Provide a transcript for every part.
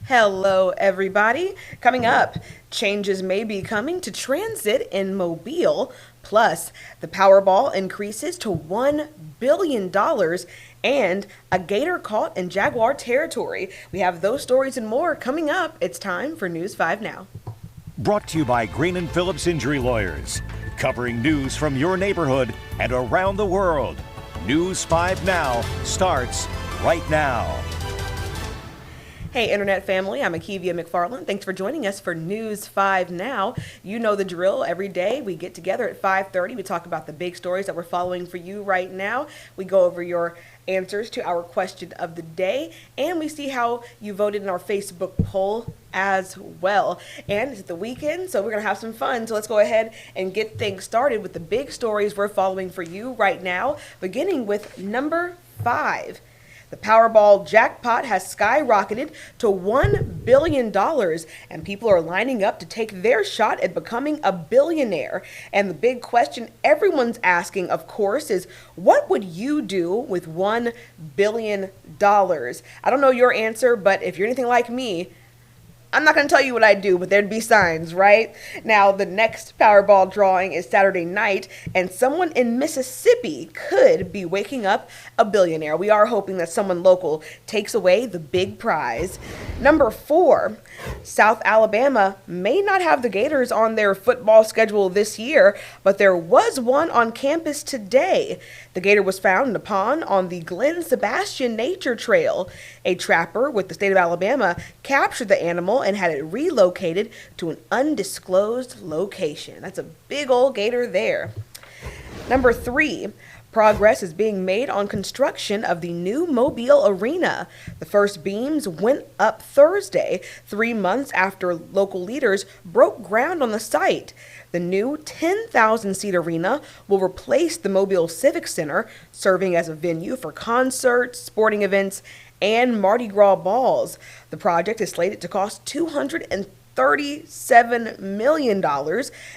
Hello, everybody. Coming up, changes may be coming to transit in Mobile. Plus, the Powerball increases to $1 billion and a gator caught in Jaguar territory. We have those stories and more coming up. It's time for News 5 Now. Brought to you by Green and Phillips Injury Lawyers, covering news from your neighborhood and around the world. News 5 Now starts right now. Hey, Internet family, I'm Akivia McFarland. Thanks for joining us for News 5 Now. You know the drill. Every day we get together at 5:30. We talk about the big stories that we're following for you right now. We go over your answers to our question of the day, and we see how you voted in our Facebook poll as well. And it's the weekend, so we're going to have some fun. So let's go ahead and get things started with the big stories we're following for you right now, beginning with number 5. The Powerball jackpot has skyrocketed to $1 billion, and people are lining up to take their shot at becoming a billionaire. And the big question everyone's asking, of course, is what would you do with $1 billion? I don't know your answer, but if you're anything like me, I'm not going to tell you what I do, but there'd be signs, right? Now, the next Powerball drawing is Saturday night, and someone in Mississippi could be waking up a billionaire. We are hoping that someone local takes away the big prize. Number 4, South Alabama may not have the Gators on their football schedule this year, but there was one on campus today. The Gator was found in a pond on the Glen Sebastian Nature Trail. A trapper with the state of Alabama captured the animal and had it relocated to an undisclosed location. That's a big old gator there. Number 3, progress is being made on construction of the new Mobile Arena. The first beams went up Thursday, 3 months after local leaders broke ground on the site. The new 10,000-seat arena will replace the Mobile Civic Center, serving as a venue for concerts, sporting events, and Mardi Gras balls. The project is slated to cost $237 million,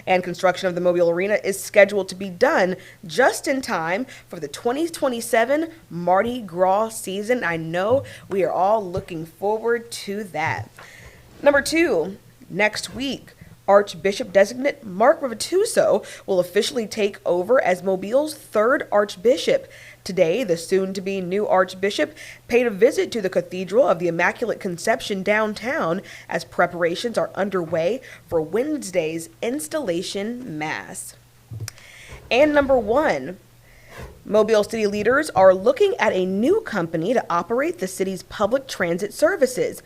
and construction of the Mobile Arena is scheduled to be done just in time for the 2027 Mardi Gras season. I know we are all looking forward to that. Number 2, next week, Archbishop-designate Mark Rivatuso will officially take over as Mobile's 3rd Archbishop. Today, the soon-to-be new Archbishop paid a visit to the Cathedral of the Immaculate Conception downtown as preparations are underway for Wednesday's installation mass. And number 1, Mobile city leaders are looking at a new company to operate the city's public transit services.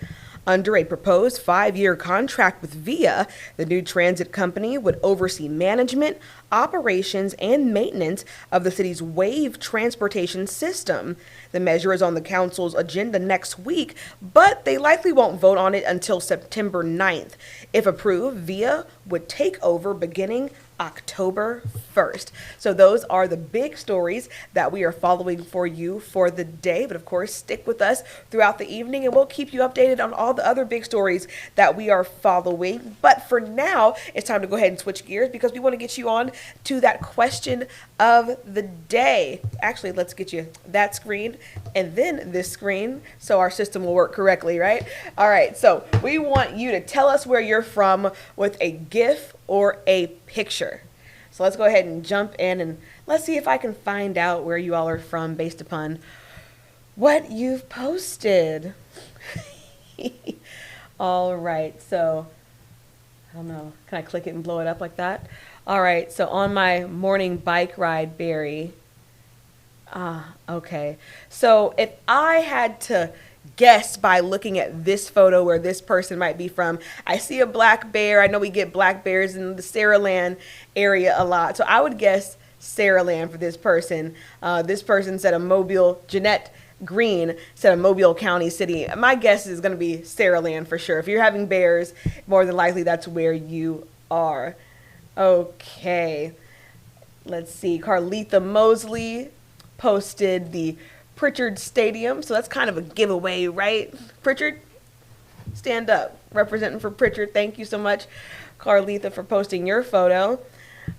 Under a proposed 5-year contract with VIA, the new transit company would oversee management, operations, and maintenance of the city's wave transportation system. The measure is on the council's agenda next week, but they likely won't vote on it until September 9th. If approved, VIA would take over beginning October 1st. So those are the big stories that we are following for you for the day. But of course, stick with us throughout the evening and we'll keep you updated on all the other big stories that we are following. But for now, it's time to go ahead and switch gears because we want to get you on to that question of the day. Actually, let's get you that screen and then this screen so our system will work correctly, right? All right, so we want you to tell us where you're from with a GIF or a picture. So let's go ahead and jump in and let's see if I can find out where you all are from based upon what you've posted. All right, so I don't know, can I click it and blow it up like that? All right, so on my morning bike ride, Barry. Okay. So if I had to guess by looking at this photo where this person might be from, I see a black bear. I know we get black bears in the Saraland area a lot. So I would guess Saraland for this person. This person said a Mobile, Jeanette Green said a Mobile County city. My guess is going to be Saraland for sure. If you're having bears, more than likely that's where you are. Okay. Let's see. Carletha Mosley posted the Pritchard Stadium. So that's kind of a giveaway, right? Pritchard, stand up. Representing for Pritchard. Thank you so much, Carletha, for posting your photo.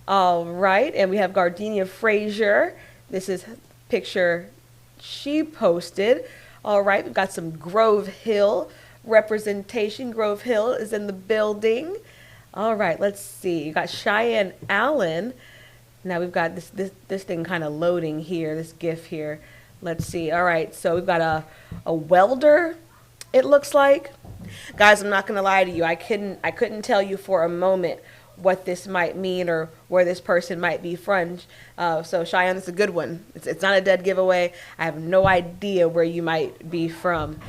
All right. And we have Gardenia Frazier. This is a picture she posted. All right. We've got some Grove Hill representation. Grove Hill is in the building. All right, let's see. You got Cheyenne Allen. Now we've got this thing kind of loading here, this GIF here. Let's see. All right, so we've got a welder, it looks like. Guys, I'm not going to lie to you. I couldn't tell you for a moment what this might mean or where this person might be from. So Cheyenne, it's a good one. It's not a dead giveaway. I have no idea where you might be from.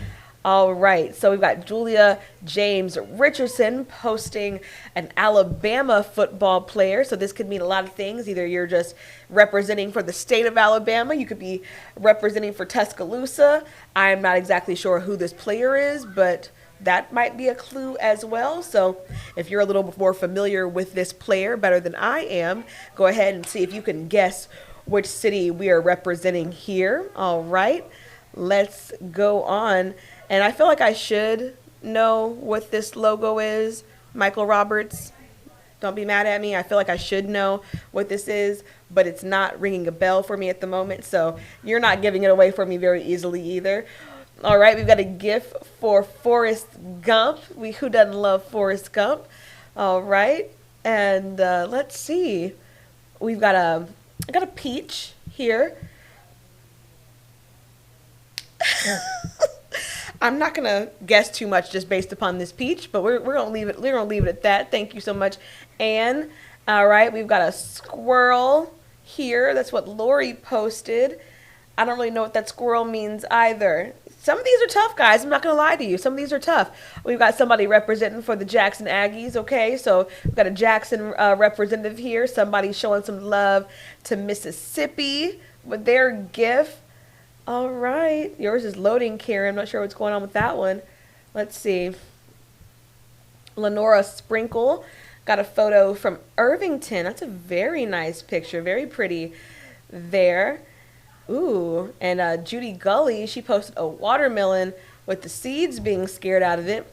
All right, so we've got Julia James Richardson posting an Alabama football player. So this could mean a lot of things. Either you're just representing for the state of Alabama. You could be representing for Tuscaloosa. I'm not exactly sure who this player is, but that might be a clue as well. So if you're a little more familiar with this player better than I am, go ahead and see if you can guess which city we are representing here. All right, let's go on. And I feel like I should know what this logo is. Michael Roberts, don't be mad at me. I feel like I should know what this is, but it's not ringing a bell for me at the moment. So you're not giving it away for me very easily either. All right, we've got a GIF for Forrest Gump. Who doesn't love Forrest Gump? All right, and let's see. We've got I got a peach here. I'm not gonna guess too much just based upon this peach, but we're gonna leave it. We're gonna leave it at that. Thank you so much, Anne. All right, we've got a squirrel here. That's what Lori posted. I don't really know what that squirrel means either. Some of these are tough, guys. I'm not gonna lie to you. Some of these are tough. We've got somebody representing for the Jackson Aggies. Okay, so we've got a Jackson representative here. Somebody showing some love to Mississippi with their GIF. All right, yours is loading, Karen. I'm not sure what's going on with that one. Let's see. Lenora Sprinkle got a photo from Irvington. That's a very nice picture, very pretty there. Ooh, and Judy Gully, she posted a watermelon with the seeds being scared out of it.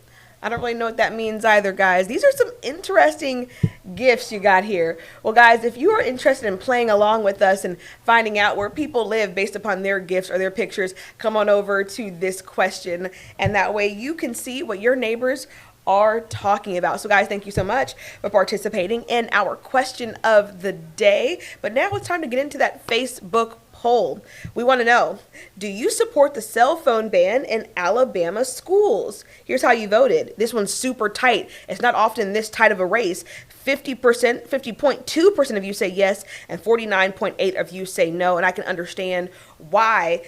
I don't really know what that means either, guys. These are some interesting gifts you got here. Well, guys, if you are interested in playing along with us and finding out where people live based upon their gifts or their pictures, come on over to this question, and that way you can see what your neighbors are talking about. So guys, thank you so much for participating in our question of the day. But now it's time to get into that Facebook poll. We want to know, do you support the cell phone ban in Alabama schools? Here's how you voted. This one's super tight. It's not often this tight of a race. 50.2% of you say yes, and 49.8% of you say no. And I can understand why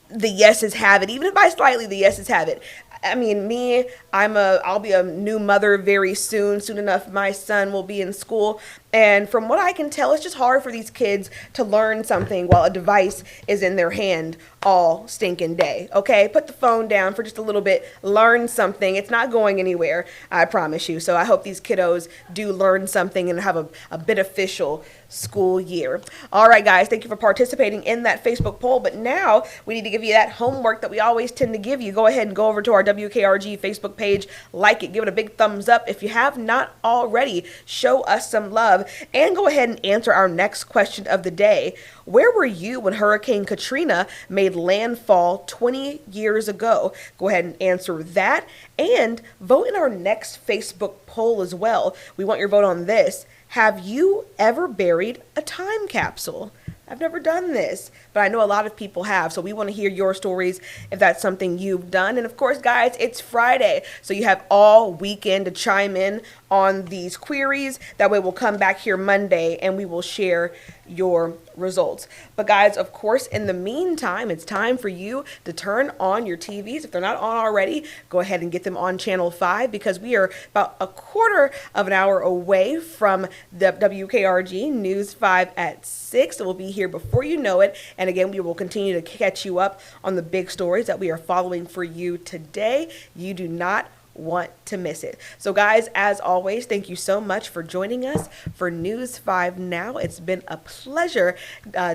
the yeses have it. Even if by slightly, the yeses have it. I mean, I'll be a new mother very soon. Soon enough, my son will be in school. And from what I can tell, it's just hard for these kids to learn something while a device is in their hand all stinking day. Okay, put the phone down for just a little bit. Learn something. It's not going anywhere, I promise you. So I hope these kiddos do learn something and have a beneficial school year. All right, guys, thank you for participating in that Facebook poll. But now we need to give you that homework that we always tend to give you. Go ahead and go over to our WKRG Facebook page, like it, give it a big thumbs up. If you have not already, show us some love. And go ahead and answer our next question of the day. Where were you when Hurricane Katrina made landfall 20 years ago? Go ahead and answer that and vote in our next Facebook poll as well. We want your vote on this. Have you ever buried a time capsule? I've never done this, but I know a lot of people have. So we want to hear your stories if that's something you've done. And of course, guys, it's Friday. So you have all weekend to chime in on these queries. That way we'll come back here Monday and we will share your results. But guys, of course, in the meantime, it's time for you to turn on your TVs. If they're not on already, go ahead and get them on channel 5 because we are about a quarter of an hour away from the WKRG News 5 at 6. So we'll be here before you know it. And again, we will continue to catch you up on the big stories that we are following for you today. You do not want to miss it. So guys, as always, thank you so much for joining us for News 5 Now. It's been a pleasure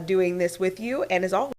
doing this with you. And as always,